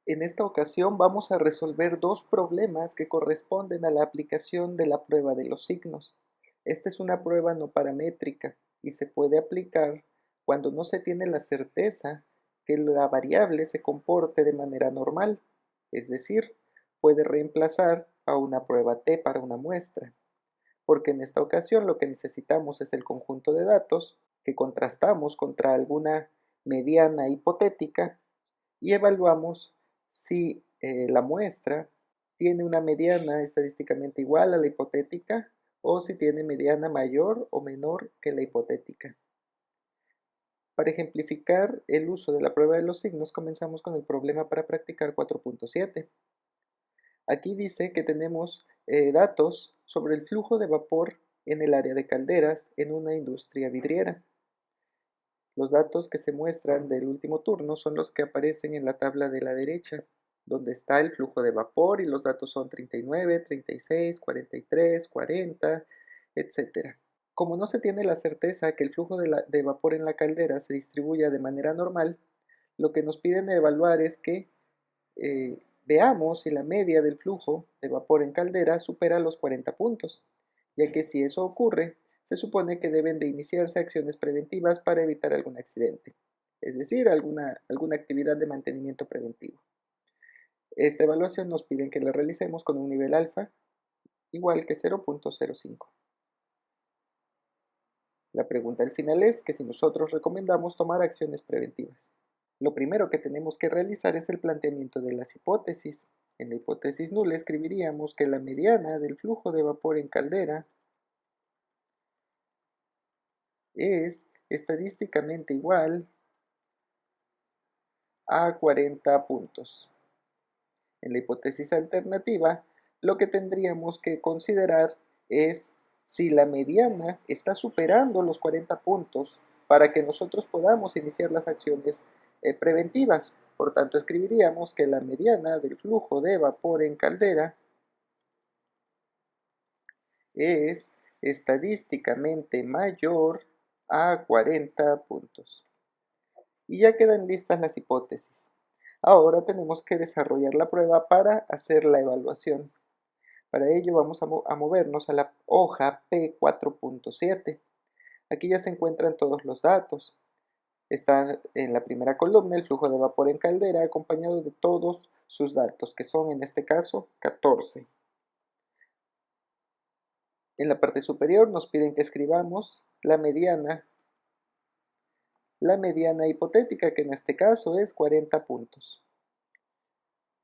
En esta ocasión vamos a resolver dos problemas que corresponden a la aplicación de la prueba de los signos. Esta es una prueba no paramétrica y se puede aplicar cuando no se tiene la certeza que la variable se comporte de manera normal, es decir, puede reemplazar a una prueba t para una muestra, porque en esta ocasión lo que necesitamos es el conjunto de datos que contrastamos contra alguna mediana hipotética y evaluamos si la muestra tiene una mediana estadísticamente igual a la hipotética o si tiene mediana mayor o menor que la hipotética. Para ejemplificar el uso de la prueba de los signos, comenzamos con el problema para practicar 4.7. Aquí dice que tenemos datos sobre el flujo de vapor en el área de calderas en una industria vidriera. Los datos que se muestran del último turno son los que aparecen en la tabla de la derecha, donde está el flujo de vapor y los datos son 39, 36, 43, 40, etc. Como no se tiene la certeza que el flujo de vapor en la caldera se distribuya de manera normal, lo que nos piden evaluar es que veamos si la media del flujo de vapor en caldera supera los 40 puntos, ya que si eso ocurre, se supone que deben de iniciarse acciones preventivas para evitar algún accidente, es decir, alguna actividad de mantenimiento preventivo. Esta evaluación nos piden que la realicemos con un nivel alfa igual que 0.05. La pregunta al final es que si nosotros recomendamos tomar acciones preventivas. Lo primero que tenemos que realizar es el planteamiento de las hipótesis. En la hipótesis nula escribiríamos que la mediana del flujo de vapor en caldera es estadísticamente igual a 40 puntos. En la hipótesis alternativa, lo que tendríamos que considerar es si la mediana está superando los 40 puntos para que nosotros podamos iniciar las acciones preventivas. Por tanto, escribiríamos que la mediana del flujo de vapor en caldera es estadísticamente mayor a 40 puntos. Y ya quedan listas las hipótesis. Ahora tenemos que desarrollar la prueba para hacer la evaluación. Para ello vamos a movernos a la hoja P4.7. Aquí ya se encuentran todos los datos. Está en la primera columna el flujo de vapor en caldera acompañado de todos sus datos, que son en este caso 14. En la parte superior nos piden que escribamos la mediana hipotética, que en este caso es 40 puntos.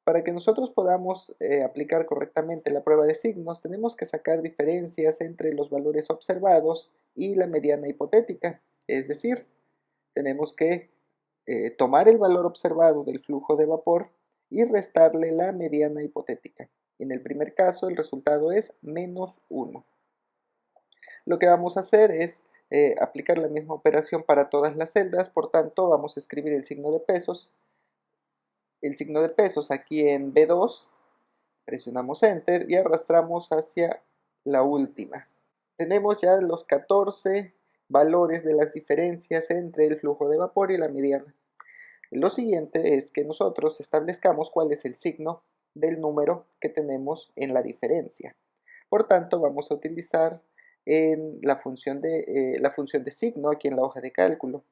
Para que nosotros podamos aplicar correctamente la prueba de signos, tenemos que sacar diferencias entre los valores observados y la mediana hipotética. Es decir, tenemos que tomar el valor observado del flujo de vapor y restarle la mediana hipotética. En el primer caso, el resultado es menos 1. Lo que vamos a hacer es aplicar la misma operación para todas las celdas, por tanto, vamos a escribir el signo de pesos aquí en B2, presionamos Enter y arrastramos hacia la última. Tenemos ya los 14 valores de las diferencias entre el flujo de vapor y la mediana. Lo siguiente es que nosotros establezcamos cuál es el signo del número que tenemos en la diferencia. Por tanto, vamos a utilizar la función de signo aquí en la hoja de cálculo.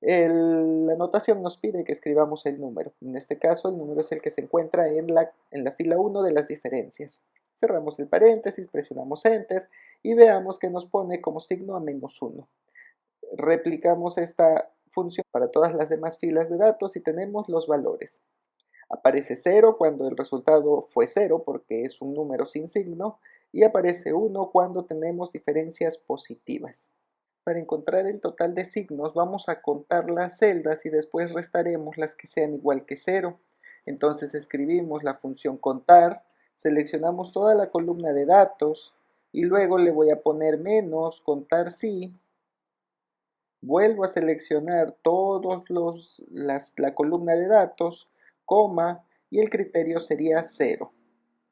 La notación nos pide que escribamos el número. En este caso, el número es el que se encuentra en la fila 1 de las diferencias. Cerramos el paréntesis, presionamos Enter y veamos que nos pone como signo a menos 1. Replicamos esta función para todas las demás filas de datos y tenemos los valores. Aparece 0 cuando el resultado fue 0 porque es un número sin signo y aparece 1 cuando tenemos diferencias positivas. Para encontrar el total de signos vamos a contar las celdas y después restaremos las que sean igual que 0. Entonces escribimos la función contar, seleccionamos toda la columna de datos y luego le voy a poner menos contar si. Vuelvo a seleccionar la columna de datos, coma, y el criterio sería 0,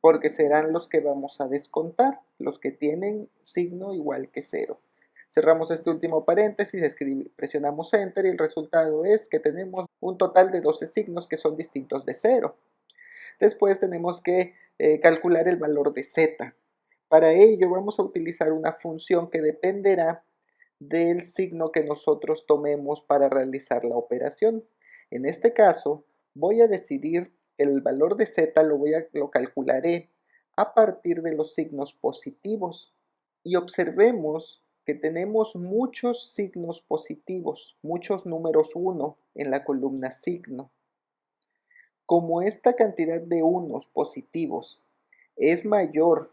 porque serán los que vamos a descontar, los que tienen signo igual que 0. Cerramos este último paréntesis, presionamos Enter y el resultado es que tenemos un total de 12 signos que son distintos de 0. Después tenemos que calcular el valor de z. Para ello vamos a utilizar una función que dependerá del signo que nosotros tomemos para realizar la operación. En este caso, voy a decidir el valor de z, lo calcularé a partir de los signos positivos. Y observemos que tenemos muchos signos positivos, muchos números 1 en la columna signo. Como esta cantidad de unos positivos es mayor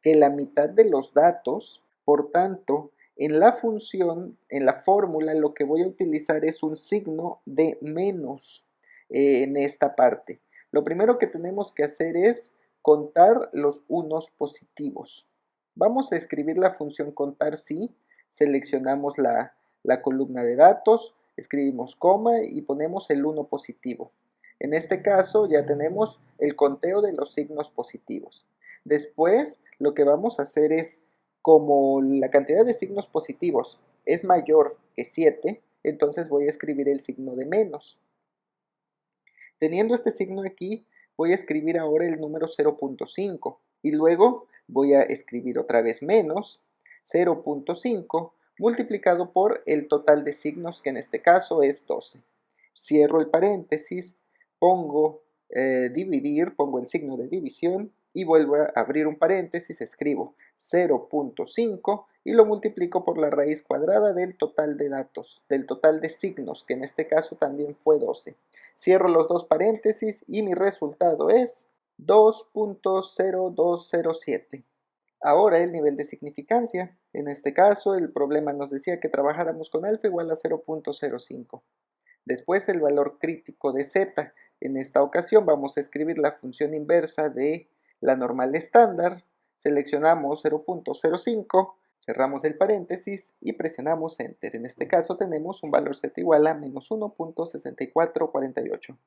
que la mitad de los datos, por tanto, en la función, en la fórmula, lo que voy a utilizar es un signo de menos en esta parte. Lo primero que tenemos que hacer es contar los unos positivos. Vamos a escribir la función contar si, seleccionamos la columna de datos, escribimos coma y ponemos el 1 positivo. En este caso ya tenemos el conteo de los signos positivos. Después lo que vamos a hacer es, como la cantidad de signos positivos es mayor que 7, entonces voy a escribir el signo de menos. Teniendo este signo aquí, voy a escribir ahora el número 0.5 y luego voy a escribir otra vez menos 0.5 multiplicado por el total de signos, que en este caso es 12. Cierro el paréntesis, pongo dividir, pongo el signo de división y vuelvo a abrir un paréntesis, escribo 0.5 y lo multiplico por la raíz cuadrada del total de datos, del total de signos, que en este caso también fue 12. Cierro los dos paréntesis y mi resultado es 2.0207. Ahora el nivel de significancia. En este caso el problema nos decía que trabajáramos con alfa igual a 0.05. Después el valor crítico de z. En esta ocasión vamos a escribir la función inversa de la normal estándar. Seleccionamos 0.05, cerramos el paréntesis y presionamos Enter. En este caso tenemos un valor z igual a menos 1.6448.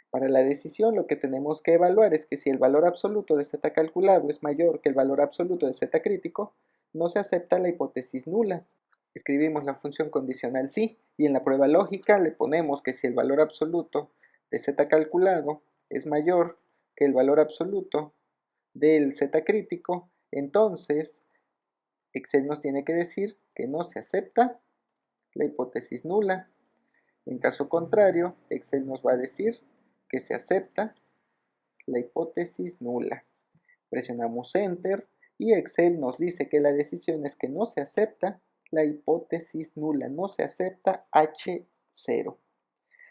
Para la decisión lo que tenemos que evaluar es que si el valor absoluto de z calculado es mayor que el valor absoluto de z crítico, no se acepta la hipótesis nula. Escribimos la función condicional sí y en la prueba lógica le ponemos que si el valor absoluto de z calculado es mayor que el valor absoluto del z crítico, entonces Excel nos tiene que decir que no se acepta la hipótesis nula. En caso contrario, Excel nos va a decir que se acepta la hipótesis nula. Presionamos Enter y Excel nos dice que la decisión es que no se acepta la hipótesis nula, no se acepta H0.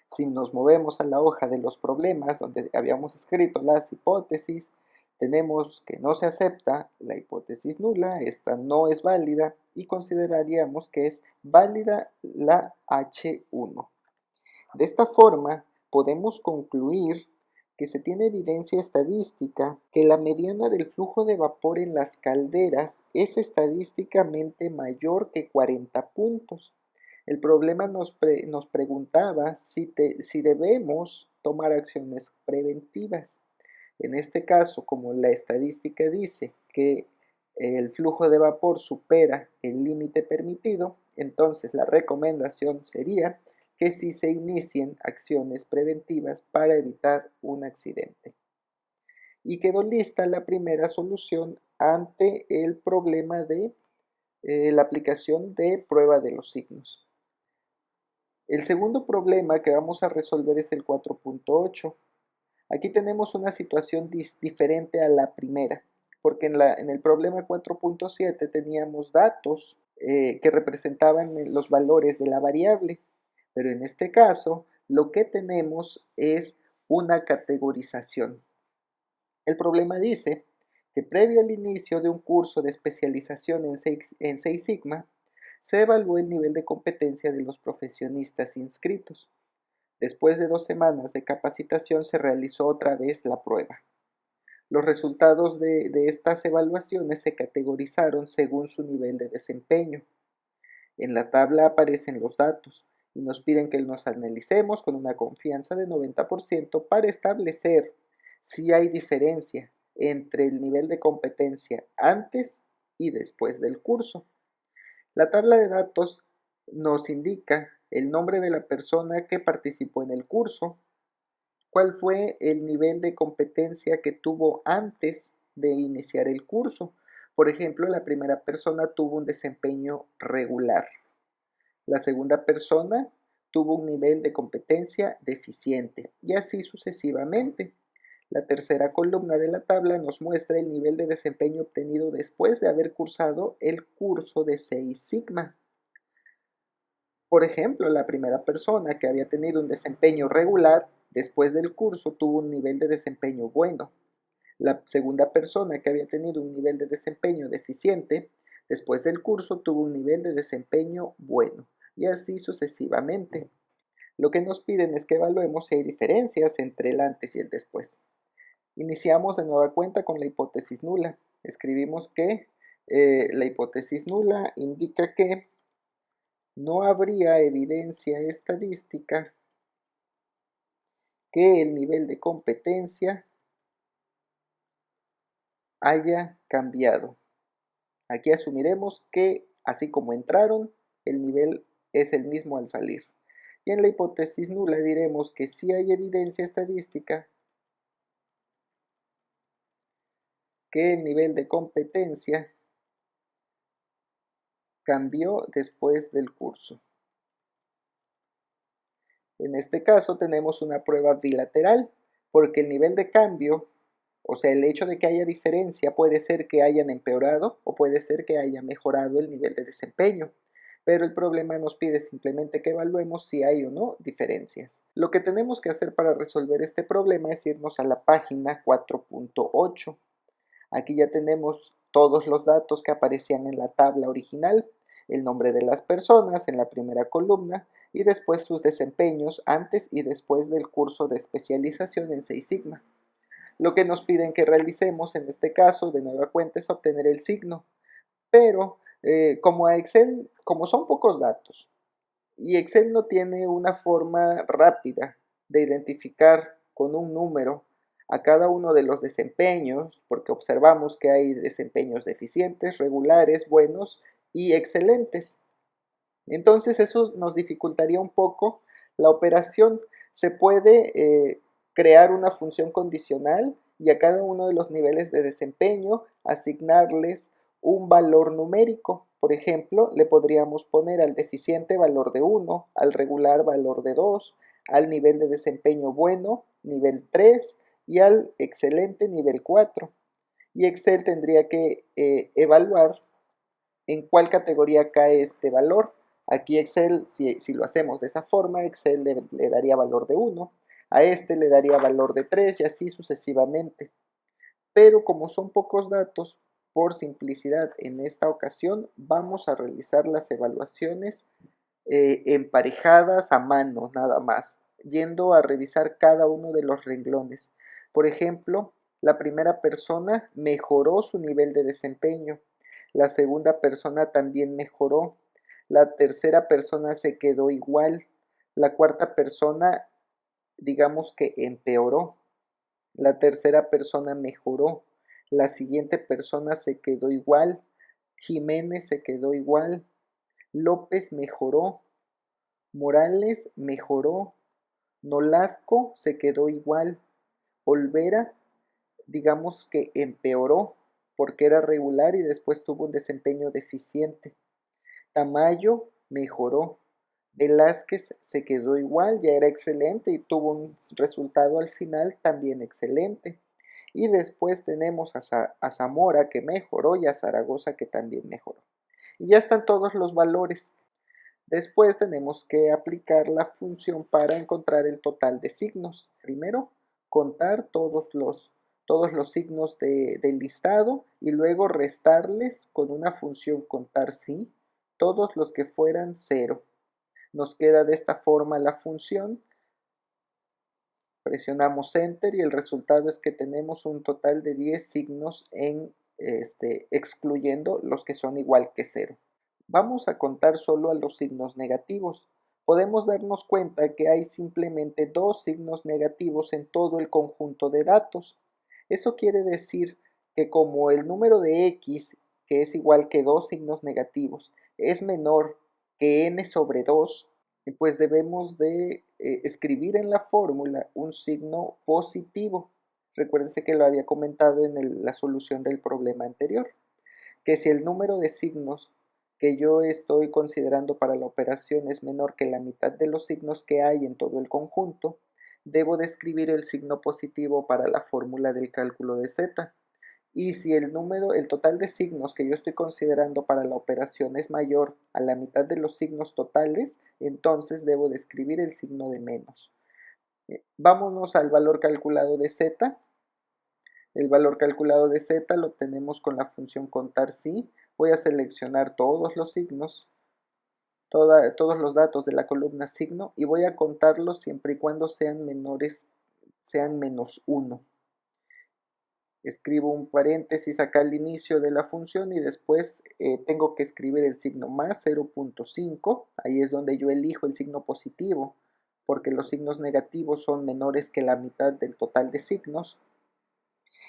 Si nos movemos a la hoja de los problemas donde habíamos escrito las hipótesis, tenemos que no se acepta la hipótesis nula, esta no es válida y consideraríamos que es válida la H1. De esta forma, podemos concluir que se tiene evidencia estadística que la mediana del flujo de vapor en las calderas es estadísticamente mayor que 40 puntos. El problema nos preguntaba si debemos tomar acciones preventivas. En este caso, como la estadística dice que el flujo de vapor supera el límite permitido, entonces la recomendación sería que sí se inicien acciones preventivas para evitar un accidente. Y quedó lista la primera solución ante el problema de la aplicación de prueba de los signos. El segundo problema que vamos a resolver es el 4.8. Aquí tenemos una situación diferente a la primera, porque en el problema 4.7 teníamos datos que representaban los valores de la variable, pero en este caso lo que tenemos es una categorización. El problema dice que previo al inicio de un curso de especialización en Seis Sigma, se evaluó el nivel de competencia de los profesionistas inscritos. Después de 2 semanas de capacitación se realizó otra vez la prueba. Los resultados de estas evaluaciones se categorizaron según su nivel de desempeño. En la tabla aparecen los datos y nos piden que los analicemos con una confianza de 90% para establecer si hay diferencia entre el nivel de competencia antes y después del curso. La tabla de datos nos indica el nombre de la persona que participó en el curso, cuál fue el nivel de competencia que tuvo antes de iniciar el curso. Por ejemplo, la primera persona tuvo un desempeño regular. La segunda persona tuvo un nivel de competencia deficiente y así sucesivamente. La tercera columna de la tabla nos muestra el nivel de desempeño obtenido después de haber cursado el curso de 6 Sigma. Por ejemplo, la primera persona que había tenido un desempeño regular después del curso tuvo un nivel de desempeño bueno. La segunda persona que había tenido un nivel de desempeño deficiente después del curso tuvo un nivel de desempeño bueno y así sucesivamente. Lo que nos piden es que evaluemos si hay diferencias entre el antes y el después. Iniciamos de nueva cuenta con la hipótesis nula. Escribimos que la hipótesis nula indica que no habría evidencia estadística que el nivel de competencia haya cambiado. Aquí asumiremos que, así como entraron, el nivel es el mismo al salir. Y en la hipótesis nula diremos que sí hay evidencia estadística que el nivel de competencia cambió después del curso. En este caso tenemos una prueba bilateral, porque el nivel de cambio, o sea, el hecho de que haya diferencia puede ser que hayan empeorado o puede ser que haya mejorado el nivel de desempeño. Pero el problema nos pide simplemente que evaluemos si hay o no diferencias. Lo que tenemos que hacer para resolver este problema es irnos a la página 4.8. Aquí ya tenemos todos los datos que aparecían en la tabla original, el nombre de las personas en la primera columna y después sus desempeños antes y después del curso de especialización en 6 Sigma. Lo que nos piden que realicemos en este caso de nueva cuenta es obtener el signo, pero como a Excel, como son pocos datos y Excel no tiene una forma rápida de identificar con un número a cada uno de los desempeños, porque observamos que hay desempeños deficientes, regulares, buenos y excelentes. Entonces eso nos dificultaría un poco la operación. Se puede crear una función condicional y a cada uno de los niveles de desempeño asignarles un valor numérico. Por ejemplo, le podríamos poner al deficiente valor de 1, al regular valor de 2, al nivel de desempeño bueno, nivel 3 y al excelente nivel 4. Y Excel tendría que evaluar en cuál categoría cae este valor. Aquí Excel, si lo hacemos de esa forma, Excel le daría valor de 1, a este le daría valor de 3 y así sucesivamente. Pero como son pocos datos, por simplicidad en esta ocasión vamos a realizar las evaluaciones emparejadas a mano nada más, yendo a revisar cada uno de los renglones. Por ejemplo, la primera persona mejoró su nivel de desempeño, la segunda persona también mejoró, la tercera persona se quedó igual, la cuarta persona digamos que empeoró, la tercera persona mejoró, la siguiente persona se quedó igual, Jiménez se quedó igual, López mejoró, Morales mejoró, Nolasco se quedó igual, Olvera digamos que empeoró porque era regular y después tuvo un desempeño deficiente. Tamayo mejoró, Velázquez se quedó igual, ya era excelente y tuvo un resultado al final también excelente. Y después tenemos a Zamora que mejoró y a Zaragoza que también mejoró. Y ya están todos los valores. Después tenemos que aplicar la función para encontrar el total de signos. Primero, contar todos los signos del listado y luego restarles con una función contar sí, todos los que fueran 0. Nos queda de esta forma la función. Presionamos Enter y el resultado es que tenemos un total de 10 signos excluyendo los que son igual que 0. Vamos a contar solo a los signos negativos. Podemos darnos cuenta que hay simplemente 2 signos negativos en todo el conjunto de datos. Eso quiere decir que como el número de x, que es igual que 2 signos negativos, es menor que n sobre 2, pues debemos de escribir en la fórmula un signo positivo. Recuérdense que lo había comentado en la solución del problema anterior, que si el número de signos que yo estoy considerando para la operación es menor que la mitad de los signos que hay en todo el conjunto, debo de escribir el signo positivo para la fórmula del cálculo de z. Y si el total de signos que yo estoy considerando para la operación es mayor a la mitad de los signos totales, entonces debo de escribir el signo de menos. Vámonos al valor calculado de z. El valor calculado de z lo obtenemos con la función contar si. Voy a seleccionar todos los signos, todos los datos de la columna signo y voy a contarlos siempre y cuando sean menos 1. Escribo un paréntesis acá al inicio de la función y después tengo que escribir el signo más 0.5. Ahí es donde yo elijo el signo positivo, porque los signos negativos son menores que la mitad del total de signos.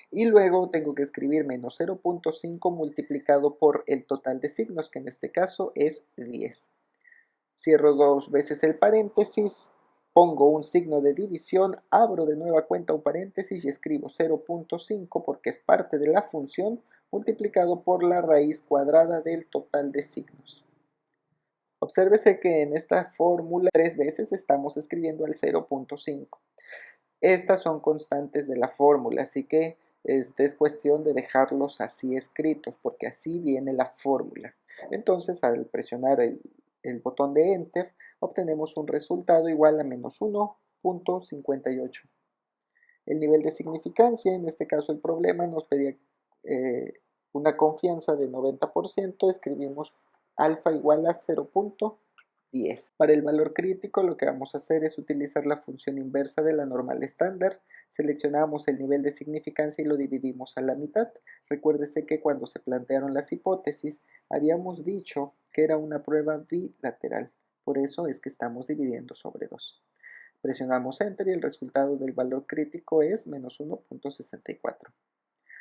Y luego tengo que escribir menos 0.5 multiplicado por el total de signos, que en este caso es 10. Cierro dos veces el paréntesis, pongo un signo de división, abro de nueva cuenta un paréntesis y escribo 0.5 porque es parte de la función multiplicado por la raíz cuadrada del total de signos. Obsérvese que en esta fórmula 3 veces estamos escribiendo el 0.5. Estas son constantes de la fórmula, así que es cuestión de dejarlos así escritos, porque así viene la fórmula. Entonces, al presionar el botón de Enter, obtenemos un resultado igual a menos 1.58. El nivel de significancia, en este caso el problema, nos pedía una confianza de 90%, escribimos alfa igual a 0.10. Para el valor crítico lo que vamos a hacer es utilizar la función inversa de la normal estándar. Seleccionamos el nivel de significancia y lo dividimos a la mitad. Recuérdese que cuando se plantearon las hipótesis habíamos dicho que era una prueba bilateral. Por eso es que estamos dividiendo sobre 2. Presionamos Enter y el resultado del valor crítico es menos 1.64.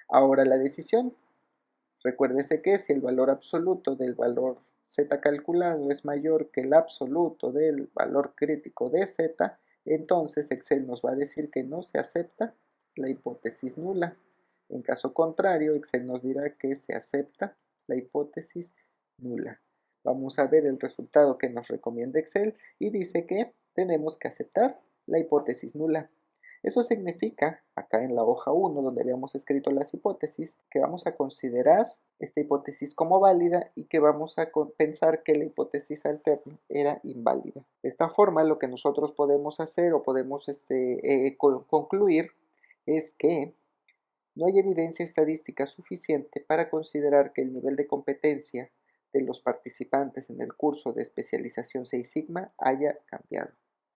Ahora la decisión. Recuérdese que si el valor absoluto del valor z calculado es mayor que el absoluto del valor crítico de z, entonces Excel nos va a decir que no se acepta la hipótesis nula. En caso contrario, Excel nos dirá que se acepta la hipótesis nula. Vamos a ver el resultado que nos recomienda Excel y dice que tenemos que aceptar la hipótesis nula. Eso significa, acá en la hoja 1, donde habíamos escrito las hipótesis, que vamos a considerar esta hipótesis como válida y que vamos a pensar que la hipótesis alterna era inválida. De esta forma, lo que nosotros podemos hacer o podemos concluir es que no hay evidencia estadística suficiente para considerar que el nivel de competencia de los participantes en el curso de especialización 6 Sigma haya cambiado.